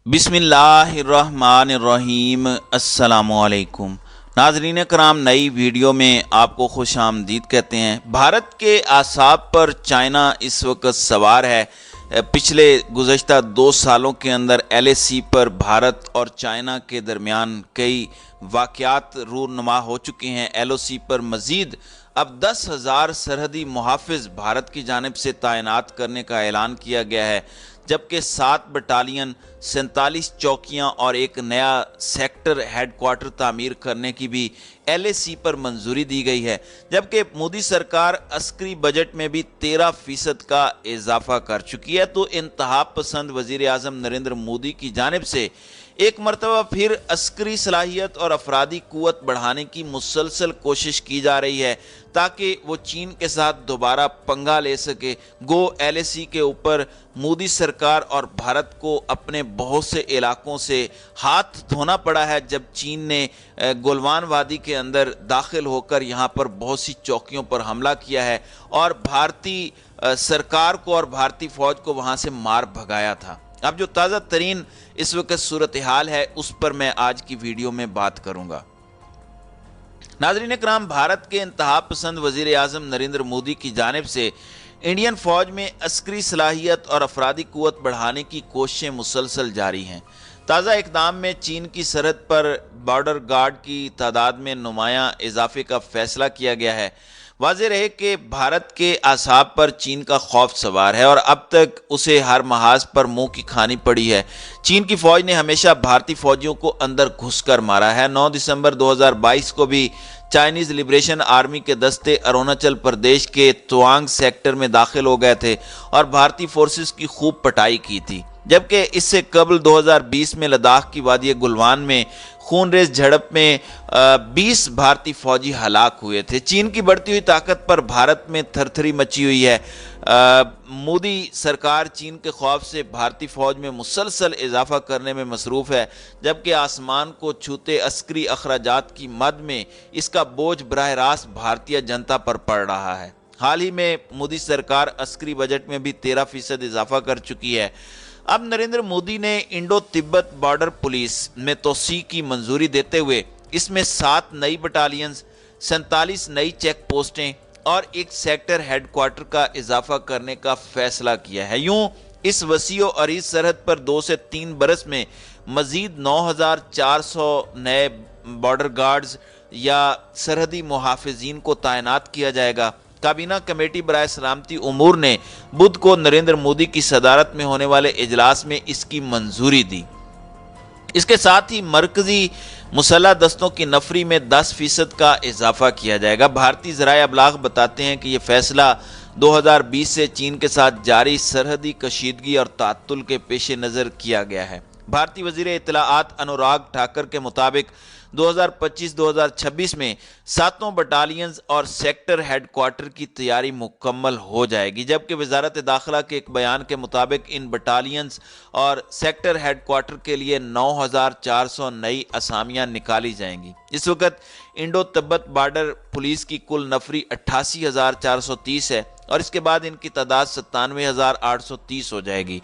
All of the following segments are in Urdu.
بسم اللہ الرحمن الرحیم۔ السلام علیکم ناظرین کرام، نئی ویڈیو میں آپ کو خوش آمدید کہتے ہیں۔ بھارت کے اعصاب پر چائنا اس وقت سوار ہے۔ پچھلے گزشتہ 2 سالوں کے اندر ایل اے سی پر بھارت اور چائنا کے درمیان کئی واقعات رونما ہو چکے ہیں۔ ایل او سی پر مزید اب 10,000 سرحدی محافظ بھارت کی جانب سے تعینات کرنے کا اعلان کیا گیا ہے، جبکہ 7 بٹالین، 47 چوکیاں اور ایک نیا سیکٹر ہیڈ کوارٹر تعمیر کرنے کی بھی ایل اے سی پر منظوری دی گئی ہے، جبکہ مودی سرکار عسکری بجٹ میں بھی 13% کا اضافہ کر چکی ہے۔ تو انتہا پسند وزیر اعظم نریندر مودی کی جانب سے ایک مرتبہ پھر عسکری صلاحیت اور افرادی قوت بڑھانے کی مسلسل کوشش کی جا رہی ہے تاکہ وہ چین کے ساتھ دوبارہ پنگا لے سکے۔ گو ایل اے سی کے اوپر مودی سرکار اور بھارت کو اپنے بہت سے علاقوں سے ہاتھ دھونا پڑا ہے، جب چین نے گلوان وادی کے اندر داخل ہو کر یہاں پر بہت سی چوکیوں پر حملہ کیا ہے اور بھارتی سرکار کو اور بھارتی فوج کو وہاں سے مار بھگایا تھا۔ اب جو تازہ ترین اس وقت صورتحال ہے اس پر میں آج کی ویڈیو میں بات کروں گا۔ ناظرین اکرام، بھارت کے انتہا پسند وزیر اعظم نریندر مودی کی جانب سے انڈین فوج میں عسکری صلاحیت اور افرادی قوت بڑھانے کی کوششیں مسلسل جاری ہیں۔ تازہ اقدام میں چین کی سرحد پر بارڈر گارڈ کی تعداد میں نمایاں اضافے کا فیصلہ کیا گیا ہے۔ واضح رہے کہ بھارت کے اعصاب پر چین کا خوف سوار ہے اور اب تک اسے ہر محاذ پر منہ کی کھانی پڑی ہے۔ چین کی فوج نے ہمیشہ بھارتی فوجیوں کو اندر گھس کر مارا ہے۔ 9 دسمبر 2022 کو بھی چائنیز لبریشن آرمی کے دستے اروناچل پردیش کے توانگ سیکٹر میں داخل ہو گئے تھے اور بھارتی فورسز کی خوب پٹائی کی تھی، جبکہ اس سے قبل 2020 میں لداخ کی وادی گلوان میں خون ریز جھڑپ میں 20 بھارتی فوجی ہلاک ہوئے تھے۔ چین کی بڑھتی ہوئی طاقت پر بھارت میں تھرتھری مچی ہوئی ہے۔ مودی سرکار چین کے خوف سے بھارتی فوج میں مسلسل اضافہ کرنے میں مصروف ہے، جبکہ آسمان کو چھوتے عسکری اخراجات کی مد میں اس کا بوجھ براہ راست بھارتیہ جنتا پر پڑ رہا ہے۔ حال ہی میں مودی سرکار عسکری بجٹ میں بھی 13% اضافہ کر چکی ہے۔ اب نریندر مودی نے انڈو تبت بارڈر پولیس میں توسیع کی منظوری دیتے ہوئے اس میں 7 نئی بٹالینز، 47 نئی چیک پوسٹیں اور ایک سیکٹر ہیڈ کوارٹر کا اضافہ کرنے کا فیصلہ کیا ہے۔ یوں اس وسیع و عریض سرحد پر 2 سے 3 برس میں مزید 9,400 نئے بارڈر گارڈز یا سرحدی محافظین کو تعینات کیا جائے گا۔ کابینہ کمیٹی برائے سلامتی امور نے بدھ کو نریندر مودی کی صدارت میں ہونے والے اجلاس میں اس کی منظوری دی۔ اس کے ساتھ ہی مرکزی مسلح دستوں کی نفری میں 10% کا اضافہ کیا جائے گا۔ بھارتی ذرائع ابلاغ بتاتے ہیں کہ یہ فیصلہ 2020 سے چین کے ساتھ جاری سرحدی کشیدگی اور تعطل کے پیش نظر کیا گیا ہے۔ بھارتی وزیر اطلاعات انوراگ ٹھاکر کے مطابق 2025-2026 میں 7 بٹالینز اور سیکٹر ہیڈ کوارٹر کی تیاری مکمل ہو جائے گی، جبکہ وزارت داخلہ کے ایک بیان کے مطابق ان بٹالینز اور سیکٹر ہیڈ کوارٹر کے لیے 9,400 نئی اسامیاں نکالی جائیں گی۔ اس وقت انڈو تبت بارڈر پولیس کی کل نفری 88,430 ہے اور اس کے بعد ان کی تعداد 97,830 ہو جائے گی۔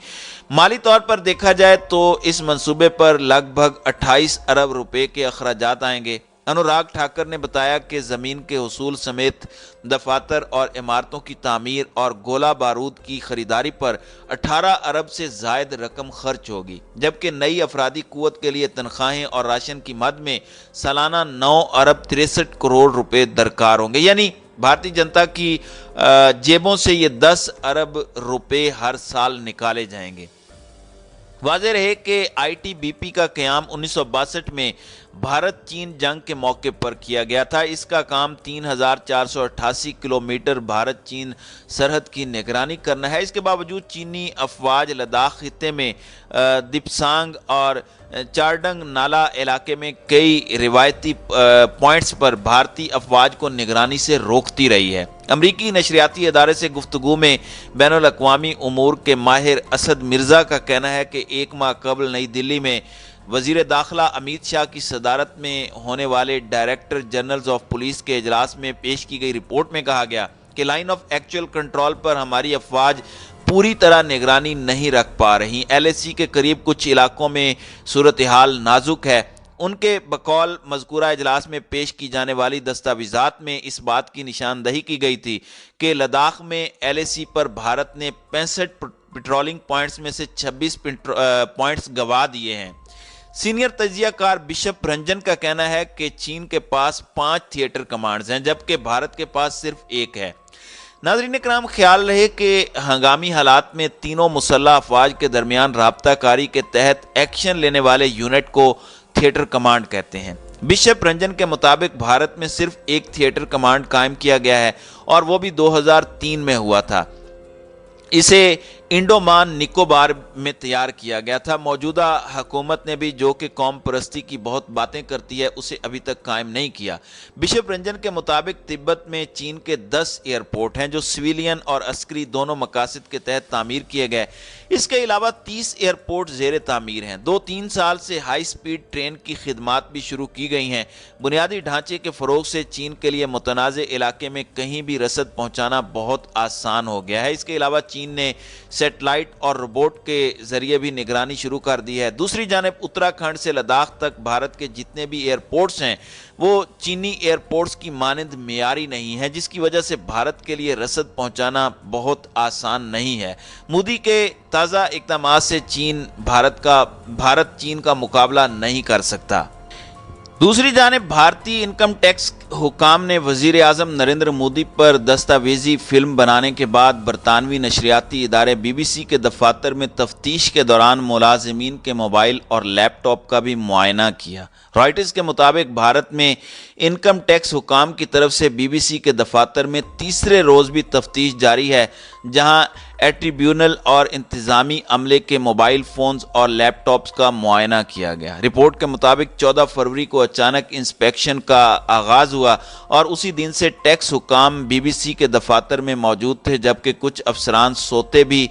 مالی طور پر دیکھا جائے تو اس منصوبے پر لگ بھگ 28 ارب روپے کے اخراجات آئیں گے۔ انوراگ ٹھاکر نے بتایا کہ زمین کے حصول سمیت دفاتر اور عمارتوں کی تعمیر اور گولہ بارود کی خریداری پر 18 ارب سے زائد رقم خرچ ہوگی، جبکہ نئی افرادی قوت کے لیے تنخواہیں اور راشن کی مد میں سالانہ 9 ارب 63 کروڑ روپے درکار ہوں گے، یعنی بھارتی جنتا کی جیبوں سے یہ 10 ارب روپے ہر سال نکالے جائیں گے۔ واضح رہے کہ آئی ٹی بی پی کا قیام 1962 میں بھارت چین جنگ کے موقع پر کیا گیا تھا۔ اس کا کام 3,488 کلومیٹر بھارت چین سرحد کی نگرانی کرنا ہے۔ اس کے باوجود چینی افواج لداخ خطے میں دپسانگ اور چارڈنگ نالا علاقے میں کئی روایتی پوائنٹس پر بھارتی افواج کو نگرانی سے روکتی رہی ہے۔ امریکی نشریاتی ادارے سے گفتگو میں بین الاقوامی امور کے ماہر اسد مرزا کا کہنا ہے کہ 1 ماہ قبل نئی دلی میں وزیر داخلہ امیت شاہ کی صدارت میں ہونے والے ڈائریکٹر جنرلز آف پولیس کے اجلاس میں پیش کی گئی رپورٹ میں کہا گیا کہ لائن آف ایکچوئل کنٹرول پر ہماری افواج پوری طرح نگرانی نہیں رکھ پا رہی۔ LAC کے قریب کچھ علاقوں میں صورتحال نازک ہے۔ ان کے بقول مذکورہ اجلاس میں پیش کی جانے والی دستاویزات میں اس بات کی نشاندہی کی گئی تھی کہ لداخ میں LAC پر بھارت نے 65 پیٹرولنگ پوائنٹس میں سے 26 پوائنٹس گوا دیے ہیں۔ سینئر تجزیہ کار بشپ رنجن کا کہنا ہے کہ چین کے پاس 5 تھیٹر کمانڈز ہیں جبکہ بھارت کے پاس صرف 1 ہے۔ ناظرین کرام، خیال رہے کہ ہنگامی حالات میں تینوں مسلح افواج کے درمیان رابطہ کاری کے تحت ایکشن لینے والے یونٹ کو تھیٹر کمانڈ کہتے ہیں۔ بشپ رنجن کے مطابق بھارت میں صرف 1 تھیٹر کمانڈ قائم کیا گیا ہے اور وہ بھی 2003 میں ہوا تھا۔ اسے انڈومان نکوبار میں تیار کیا گیا تھا۔ موجودہ حکومت نے بھی، جو کہ قوم پرستی کی بہت باتیں کرتی ہے، اسے ابھی تک قائم نہیں کیا۔ بشپ رنجن کے مطابق تبت میں چین کے 10 ایئرپورٹ ہیں جو سویلین اور عسکری دونوں مقاصد کے تحت تعمیر کیے گئے۔ اس کے علاوہ 30 ایئرپورٹ زیر تعمیر ہیں۔ 2-3 سال سے ہائی سپیڈ ٹرین کی خدمات بھی شروع کی گئی ہیں۔ بنیادی ڈھانچے کے فروغ سے چین کے لیے متنازع علاقے میں کہیں بھی رسد پہنچانا بہت آسان ہو گیا ہے۔ اس کے علاوہ چین نے سیٹلائٹ اور روبوٹ کے ذریعے بھی نگرانی شروع کر دی ہے۔ دوسری جانب اتراکھنڈ سے لداخ تک بھارت کے جتنے بھی ایئرپورٹس ہیں وہ چینی ایئرپورٹس کی مانند معیاری نہیں ہے، جس کی وجہ سے بھارت کے لیے رسد پہنچانا بہت آسان نہیں ہے۔ مودی کے تازہ اقدامات سے بھارت چین کا مقابلہ نہیں کر سکتا۔ دوسری جانب بھارتی انکم ٹیکس حکام نے وزیر اعظم نریندر مودی پر دستاویزی فلم بنانے کے بعد برطانوی نشریاتی ادارے BBC کے دفاتر میں تفتیش کے دوران ملازمین کے موبائل اور لیپ ٹاپ کا بھی معائنہ کیا۔ رائٹرز کے مطابق بھارت میں انکم ٹیکس حکام کی طرف سے BBC کے دفاتر میں تیسرے روز بھی تفتیش جاری ہے، جہاں ٹریبیونل اور انتظامی عملے کے موبائل فونز اور لیپ ٹاپس کا معائنہ کیا گیا۔ رپورٹ کے مطابق 14 فروری کو اچانک انسپیکشن کا آغاز ہوا اور اسی دن سے ٹیکس حکام BBC کے دفاتر میں موجود تھے، جبکہ کچھ افسران سوتے بھی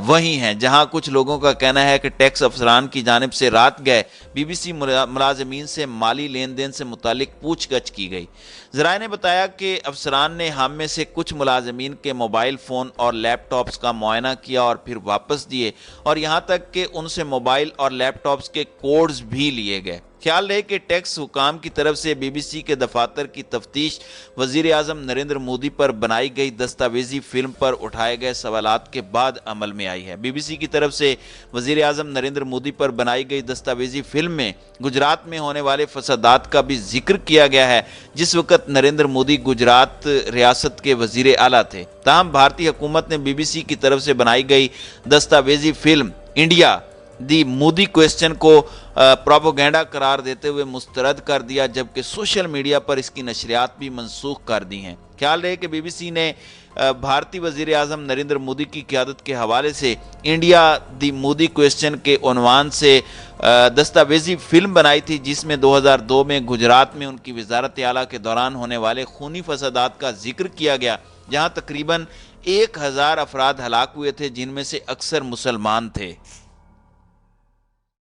وہی ہیں۔ جہاں کچھ لوگوں کا کہنا ہے کہ ٹیکس افسران کی جانب سے رات گئے BBC ملازمین سے مالی لین دین سے متعلق پوچھ گچھ کی گئی۔ ذرائع نے بتایا کہ افسران نے ہم میں سے کچھ ملازمین کے موبائل فون اور لیپ ٹاپس کا معائنہ کیا اور پھر واپس دیے، اور یہاں تک کہ ان سے موبائل اور لیپ ٹاپس کے کوڈز بھی لیے گئے۔ خیال رہے کہ ٹیکس حکام کی طرف سے BBC کے دفاتر کی تفتیش وزیر اعظم نریندر مودی پر بنائی گئی دستاویزی فلم پر اٹھائے گئے سوالات کے بعد عمل میں آئی ہے۔ BBC کی طرف سے وزیر اعظم نریندر مودی پر بنائی گئی دستاویزی فلم میں گجرات میں ہونے والے فسادات کا بھی ذکر کیا گیا ہے، جس وقت نریندر مودی گجرات ریاست کے وزیر اعلیٰ تھے۔ تاہم بھارتی حکومت نے BBC کی طرف سے بنائی گئی دستاویزی فلم انڈیا دی مودی کویسچن کو پروپیگنڈا قرار دیتے ہوئے مسترد کر دیا، جبکہ سوشل میڈیا پر اس کی نشریات بھی منسوخ کر دی ہیں۔ خیال رہے کہ BBC نے بھارتی وزیر اعظم نریندر مودی کی قیادت کے حوالے سے انڈیا دی مودی کویسچن کے عنوان سے دستاویزی فلم بنائی تھی، جس میں 2002 میں گجرات میں ان کی وزارت اعلیٰ کے دوران ہونے والے خونی فسادات کا ذکر کیا گیا، جہاں تقریباً 1000 افراد ہلاک ہوئے تھے، جن میں سے اکثر مسلمان تھے۔